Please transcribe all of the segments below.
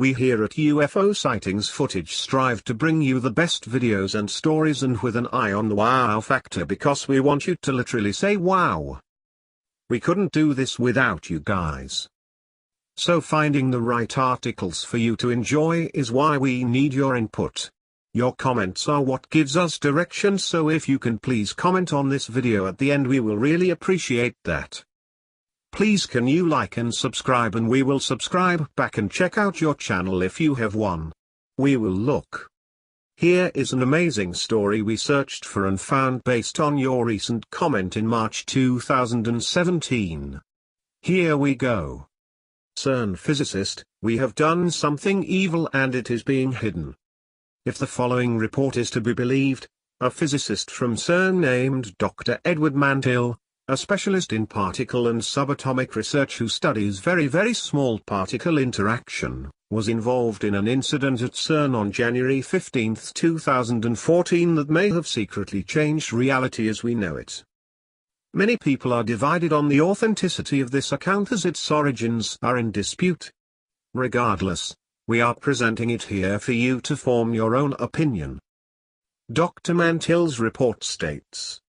We here at UFO Sightings Footage strive to bring you the best videos and stories, and with an eye on the wow factor, because we want you to literally say wow. We couldn't do this without you guys. So finding the right articles for you to enjoy is why we need your input. Your comments are what gives us direction, so if you can please comment on this video at the end, we will really appreciate that. Please can you like and subscribe, and we will subscribe back, and check out your channel if you have one. We will look. Here is an amazing story we searched for and found based on your recent comment in March 2017. Here we go. Cern Physicist, we have done something evil and it is being hidden. If the following report is to be believed, a physicist from Cern named Dr. Edward Mantill, a specialist in particle and subatomic research who studies very small particle interaction, was involved in an incident at Cern on January 15, 2014 that may have secretly changed reality as we know it. Many people are divided on the authenticity of this account as its origins are in dispute. Regardless, we are presenting it here for you to form your own opinion. Dr. Mantill's report states: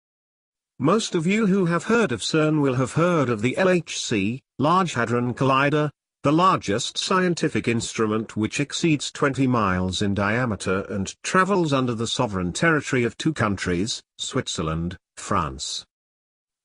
most of you who have heard of Cern will have heard of the LHC, Large Hadron Collider, the largest scientific instrument which exceeds 20 miles in diameter and travels under the sovereign territory of two countries, Switzerland, France.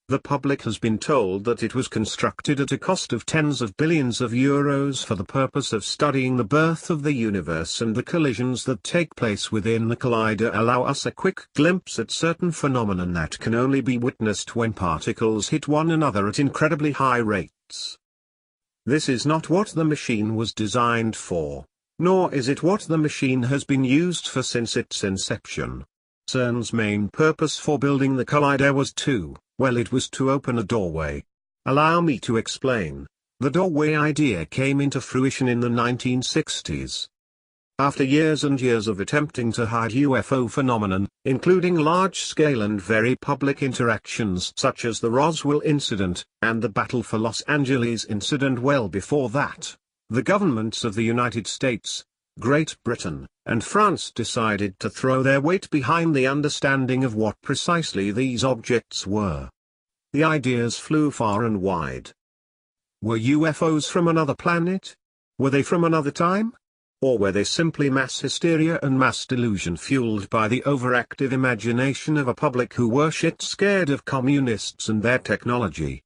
The public has been told that it was constructed at a cost of tens of billions of euros for the purpose of studying the birth of the universe, and the collisions that take place within the collider allow us a quick glimpse at certain phenomena that can only be witnessed when particles hit one another at incredibly high rates. This is not what the machine was designed for, nor is it what the machine has been used for since its inception. Cern's main purpose for building the collider was to open a doorway. Allow me to explain. The doorway idea came into fruition in the 1960s. After years and years of attempting to hide UFO phenomenon, including large-scale and very public interactions such as the Roswell incident, and the Battle for Los Angeles incident well before that, the governments of the United States, Great Britain, and France decided to throw their weight behind the understanding of what precisely these objects were. The ideas flew far and wide. Were UFOs from another planet? Were they from another time? Or were they simply mass hysteria and mass delusion fueled by the overactive imagination of a public who were shit scared of communists and their technology?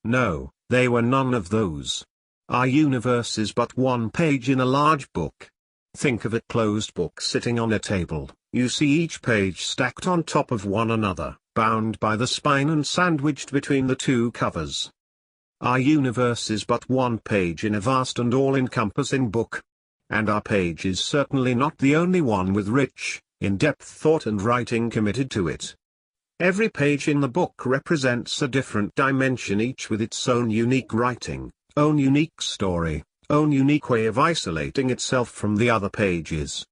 No, they were none of those. Our universe is but one page in a large book. Think of a closed book sitting on a table. You see each page stacked on top of one another, bound by the spine and sandwiched between the two covers. Our universe is but one page in a vast and all-encompassing book. And our page is certainly not the only one with rich, in-depth thought and writing committed to it. Every page in the book represents a different dimension, each with its own unique writing, own unique story, own unique way of isolating itself from the other pages.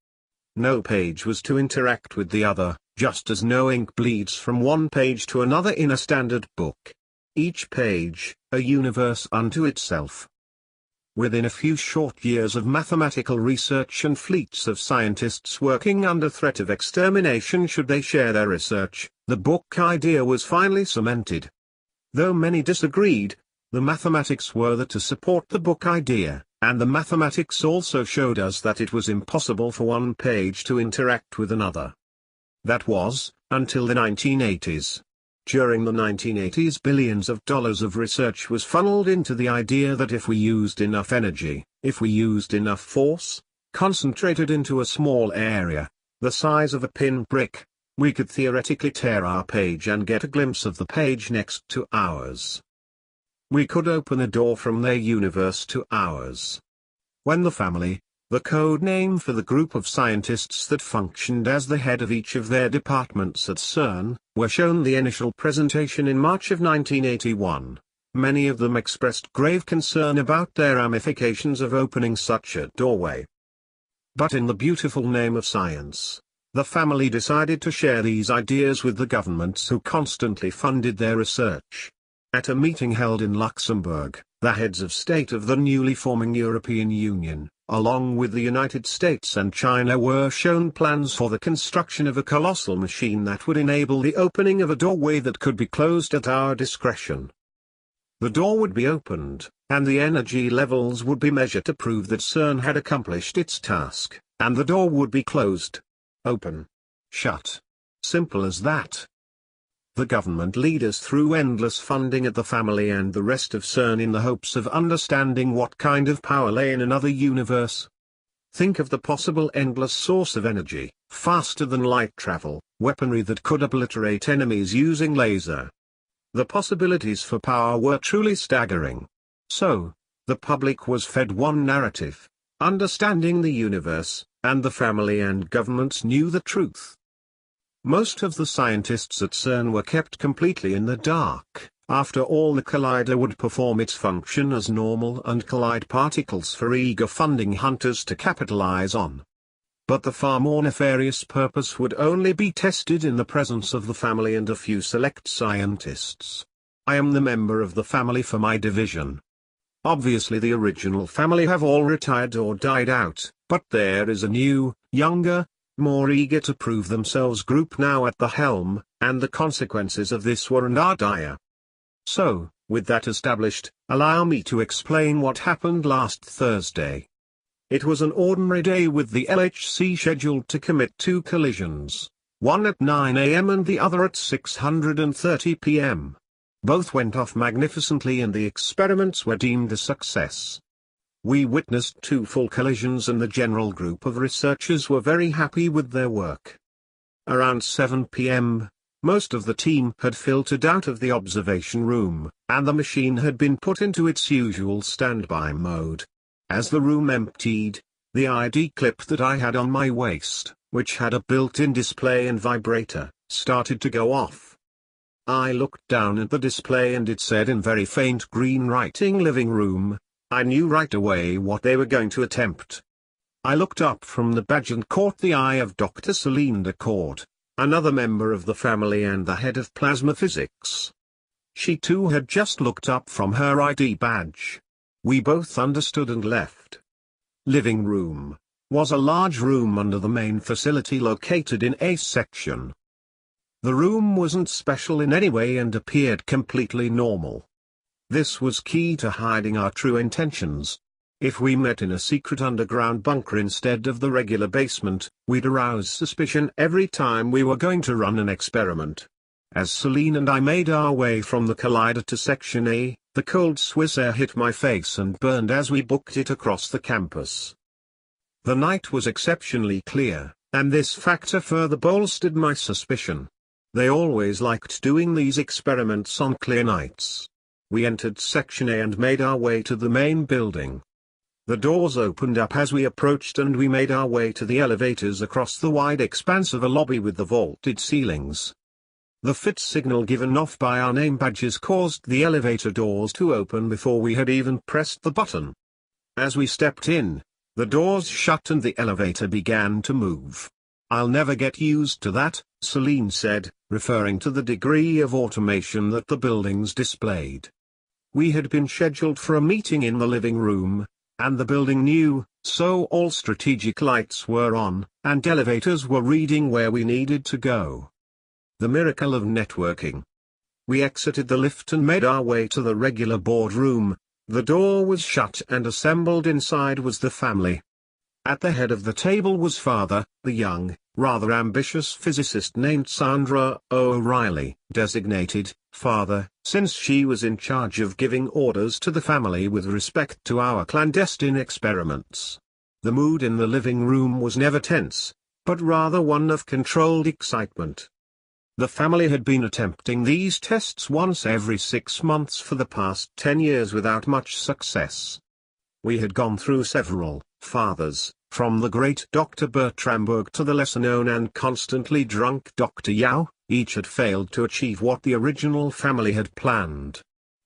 No page was to interact with the other, just as no ink bleeds from one page to another in a standard book. Each page, a universe unto itself. Within a few short years of mathematical research and fleets of scientists working under threat of extermination should they share their research, the book idea was finally cemented. Though many disagreed, the mathematics were there to support the book idea, and the mathematics also showed us that it was impossible for one page to interact with another. That was, until the 1980s. During the 1980s, billions of dollars of research was funneled into the idea that if we used enough energy, if we used enough force, concentrated into a small area, the size of a pinprick, we could theoretically tear our page and get a glimpse of the page next to ours. We could open a door from their universe to ours. When the family, the code name for the group of scientists that functioned as the head of each of their departments at Cern, were shown the initial presentation in March of 1981, many of them expressed grave concern about their ramifications of opening such a doorway. But in the beautiful name of science, the family decided to share these ideas with the governments who constantly funded their research. At a meeting held in Luxembourg, the heads of state of the newly forming European Union, along with the United States and China, were shown plans for the construction of a colossal machine that would enable the opening of a doorway that could be closed at our discretion. The door would be opened, and the energy levels would be measured to prove that CERN had accomplished its task, and the door would be closed. Open. Shut. Simple as that. The government leaders threw endless funding at the family and the rest of CERN in the hopes of understanding what kind of power lay in another universe. Think of the possible endless source of energy, faster than light travel, weaponry that could obliterate enemies using laser. The possibilities for power were truly staggering. So, the public was fed one narrative: understanding the universe, and the family and governments knew the truth. Most of the scientists at CERN were kept completely in the dark. After all, the collider would perform its function as normal and collide particles for eager funding hunters to capitalize on. But the far more nefarious purpose would only be tested in the presence of the family and a few select scientists. I am the member of the family for my division. Obviously the original family have all retired or died out, but there is a new, younger, more eager to prove themselves group now at the helm, and the consequences of this were and are dire. So, with that established, allow me to explain what happened last Thursday. It was an ordinary day with the LHC scheduled to commit 2 collisions, one at 9 a.m. and the other at 6:30 p.m. Both went off magnificently and the experiments were deemed a success. We witnessed 2 full collisions and the general group of researchers were very happy with their work. Around 7 p.m., most of the team had filtered out of the observation room, and the machine had been put into its usual standby mode. As the room emptied, the ID clip that I had on my waist, which had a built-in display and vibrator, started to go off. I looked down at the display and it said in very faint green writing "living room." I knew right away what they were going to attempt. I looked up from the badge and caught the eye of Dr. Celine Decord, another member of the family and the head of plasma physics. She too had just looked up from her ID badge. We both understood and left. Living room was a large room under the main facility located in A section. The room wasn't special in any way and appeared completely normal. This was key to hiding our true intentions. If we met in a secret underground bunker instead of the regular basement, we'd arouse suspicion every time we were going to run an experiment. As Celine and I made our way from the collider to Section A, the cold Swiss air hit my face and burned as we booked it across the campus. The night was exceptionally clear, and this factor further bolstered my suspicion. They always liked doing these experiments on clear nights. We entered Section A and made our way to the main building. The doors opened up as we approached and we made our way to the elevators across the wide expanse of a lobby with the vaulted ceilings. The fit signal given off by our name badges caused the elevator doors to open before we had even pressed the button. As we stepped in, the doors shut and the elevator began to move. "I'll never get used to that," Celine said, referring to the degree of automation that the buildings displayed. We had been scheduled for a meeting in the living room, and the building knew, so all strategic lights were on, and elevators were reading where we needed to go. The miracle of networking. We exited the lift and made our way to the regular boardroom. The door was shut and assembled inside was the family. At the head of the table was Father, the young, rather ambitious physicist named Sandra O'Reilly, designated Father, since she was in charge of giving orders to the family with respect to our clandestine experiments. The mood in the living room was never tense, but rather one of controlled excitement. The family had been attempting these tests once every 6 months for the past 10 years without much success. We had gone through several fathers, from the great Dr. Bertramberg to the lesser-known and constantly drunk Dr. Yao. Each had failed to achieve what the original family had planned.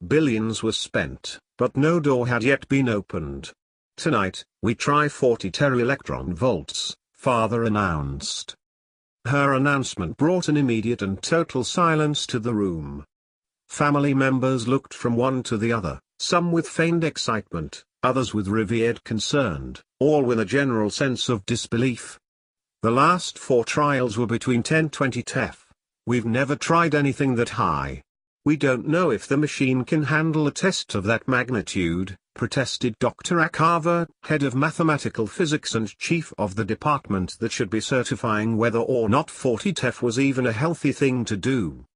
Billions were spent, but no door had yet been opened. "Tonight, we try 40 tera-electron volts," Father announced. Her announcement brought an immediate and total silence to the room. Family members looked from one to the other, some with feigned excitement, others with revered concern, all with a general sense of disbelief. The last 4 trials were between 10-20 TeF. We've never tried anything that high. We don't know if the machine can handle a test of that magnitude, protested Dr. Akava, head of mathematical physics and chief of the department that should be certifying whether or not 40 TeF was even a healthy thing to do.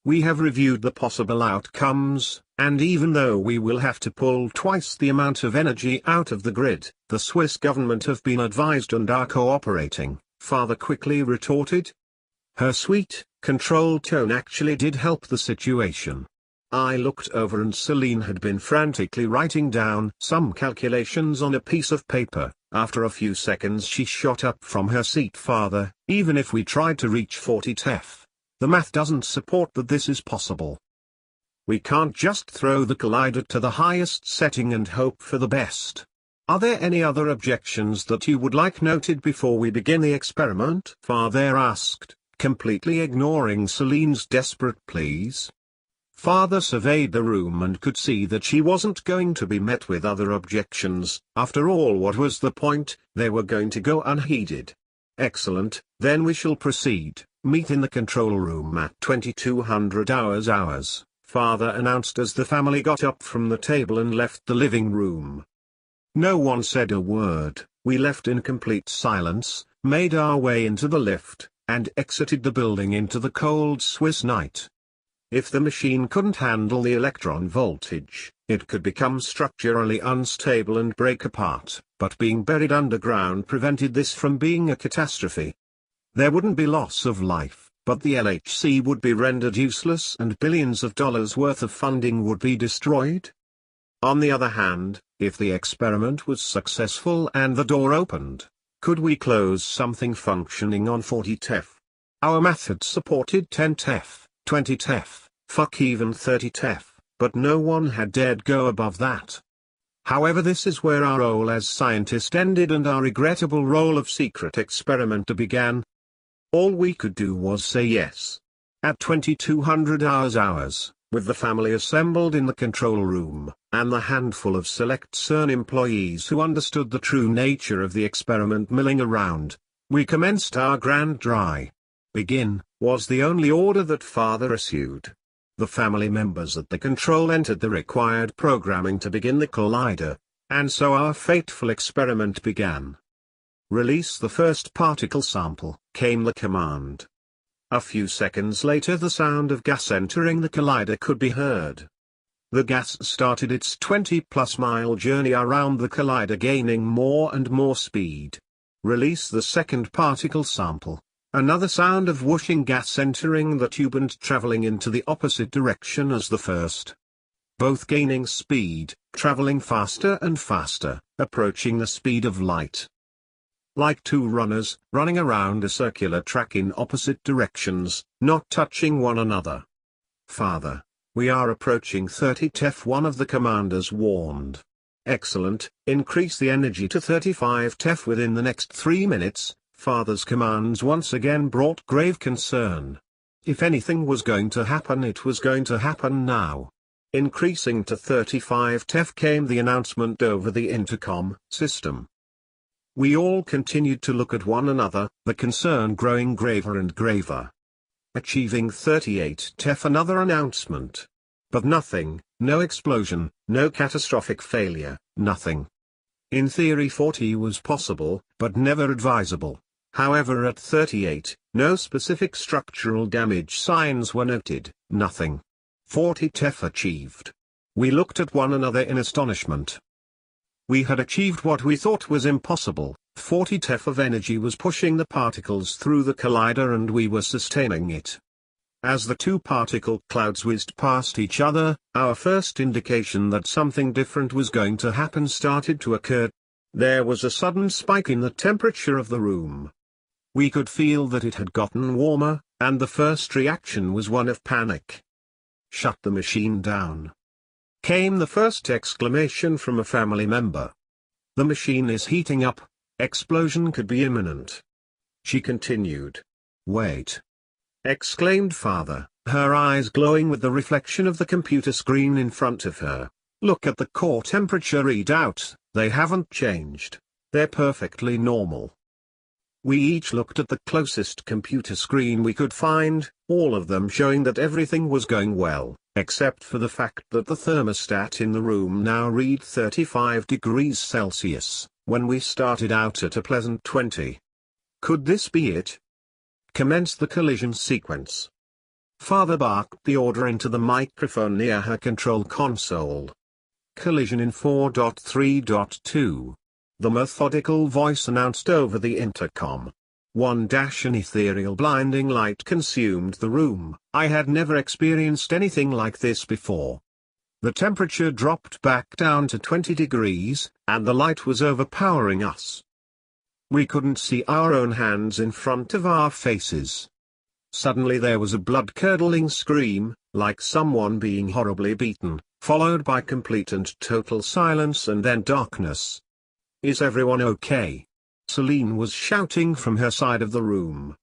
We have reviewed the possible outcomes, and even though we will have to pull twice the amount of energy out of the grid, the Swiss government have been advised and are cooperating, Father quickly retorted. Her sweet, controlled tone actually did help the situation. I looked over and Celine had been frantically writing down some calculations on a piece of paper. After a few seconds she shot up from her seat. Father, even if we tried to reach 40 TeF, the math doesn't support that this is possible. We can't just throw the collider to the highest setting and hope for the best. Are there any other objections that you would like noted before we begin the experiment? Father asked, completely ignoring Celine's desperate pleas. Father surveyed the room and could see that she wasn't going to be met with other objections. After all, what was the point? They were going to go unheeded. Excellent, then we shall proceed. Meet in the control room at 2200 hours, Father announced as the family got up from the table and left the living room. No one said a word. We left in complete silence, made our way into the lift, and exited the building into the cold Swiss night. If the machine couldn't handle the electron voltage, it could become structurally unstable and break apart, but being buried underground prevented this from being a catastrophe. There wouldn't be loss of life, but the LHC would be rendered useless and billions of dollars worth of funding would be destroyed. On the other hand, if the experiment was successful and the door opened, could we close something functioning on 40 TeF? Our method supported 10 TeF, 20 TeF, fuck even 30 TeF, but no one had dared go above that. However, this is where our role as scientist ended and our regrettable role of secret experimenter began. All we could do was say yes. At 2200 hours, with the family assembled in the control room, and the handful of select Cern employees who understood the true nature of the experiment milling around, we commenced our grand dry. Begin, was the only order that Father issued. The family members at the control entered the required programming to begin the collider, and so our fateful experiment began. Release the first particle sample, came the command. A few seconds later the sound of gas entering the collider could be heard. The gas started its 20-plus mile journey around the collider, gaining more and more speed. Release the second particle sample. Another sound of whooshing gas entering the tube and traveling into the opposite direction as the first. Both gaining speed, traveling faster and faster, approaching the speed of light. Like two runners, running around a circular track in opposite directions, not touching one another. Father, we are approaching 30 TeF, one of the commanders warned. Excellent, increase the energy to 35 TeF within the next 3 minutes. Father's commands once again brought grave concern. If anything was going to happen, it was going to happen now. Increasing to 35 TeF came the announcement over the intercom system. We all continued to look at one another, the concern growing graver and graver. Achieving 38 TeF, another announcement. But nothing, no explosion, no catastrophic failure, nothing. In theory 40 was possible, but never advisable. However, at 38, no specific structural damage signs were noted, nothing. 40 TeF achieved. We looked at one another in astonishment. We had achieved what we thought was impossible. 40 TeF of energy was pushing the particles through the collider and we were sustaining it. As the two particle clouds whizzed past each other, our first indication that something different was going to happen started to occur. There was a sudden spike in the temperature of the room. We could feel that it had gotten warmer, and the first reaction was one of panic. Shut the machine down, came the first exclamation from a family member. The machine is heating up. Explosion could be imminent. She continued. Wait! Exclaimed Father, her eyes glowing with the reflection of the computer screen in front of her. Look at the core temperature readout, they haven't changed. They're perfectly normal. We each looked at the closest computer screen we could find, all of them showing that everything was going well, except for the fact that the thermostat in the room now read 35 degrees Celsius, when we started out at a pleasant 20. Could this be it? Commence the collision sequence. Father barked the order into the microphone near her control console. Collision in 4.3.2. The methodical voice announced over the intercom. An ethereal blinding light consumed the room. I had never experienced anything like this before. The temperature dropped back down to 20 degrees, and the light was overpowering us. We couldn't see our own hands in front of our faces. Suddenly there was a blood-curdling scream, like someone being horribly beaten, followed by complete and total silence and then darkness. Is everyone okay? Celine was shouting from her side of the room.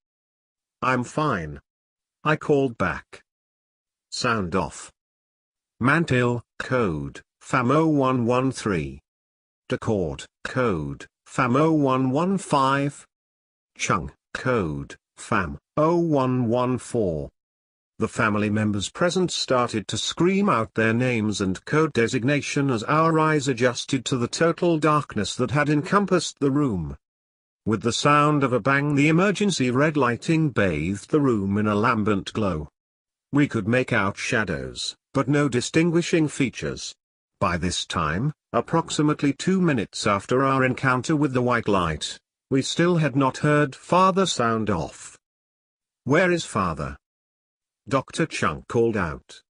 I'm fine. I called back. Sound off. Mantil, code, FAM0113. Decord, code, FAM0115. Chung, code, FAM0114. The family members present started to scream out their names and code designation as our eyes adjusted to the total darkness that had encompassed the room. With the sound of a bang, the emergency red lighting bathed the room in a lambent glow. We could make out shadows, but no distinguishing features. By this time, approximately 2 minutes after our encounter with the white light, we still had not heard Father sound off. Where is Father? Dr. Chung called out.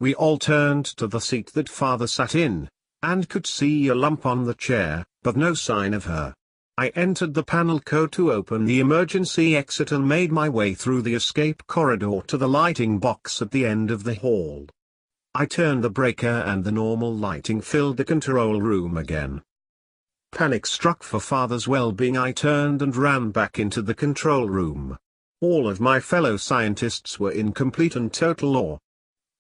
We all turned to the seat that Father sat in, and could see a lump on the chair, but no sign of her. I entered the panel code to open the emergency exit and made my way through the escape corridor to the lighting box at the end of the hall. I turned the breaker and the normal lighting filled the control room again. Panic struck for Father's well-being. I turned and ran back into the control room. All of my fellow scientists were in complete and total awe.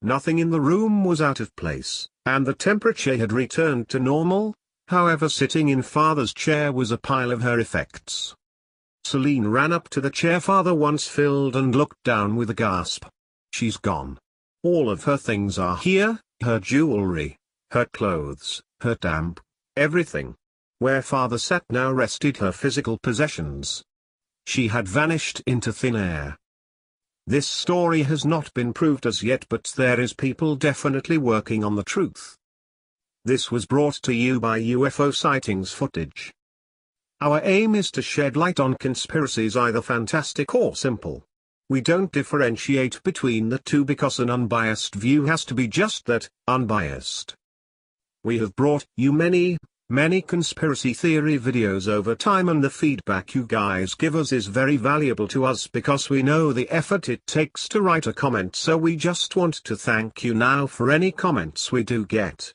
Nothing in the room was out of place, and the temperature had returned to normal. However, sitting in Father's chair was a pile of her effects. Celine ran up to the chair Father once filled and looked down with a gasp. She's gone. All of her things are here, her jewelry, her clothes, her damp, everything. Where Father sat now rested her physical possessions. She had vanished into thin air. This story has not been proved as yet, but there is people definitely working on the truth. This was brought to you by UFO sightings footage. Our aim is to shed light on conspiracies either fantastic or simple. We don't differentiate between the two because an unbiased view has to be just that, unbiased. We have brought you many conspiracy theory videos over time, and the feedback you guys give us is very valuable to us because we know the effort it takes to write a comment, so we just want to thank you now for any comments we do get.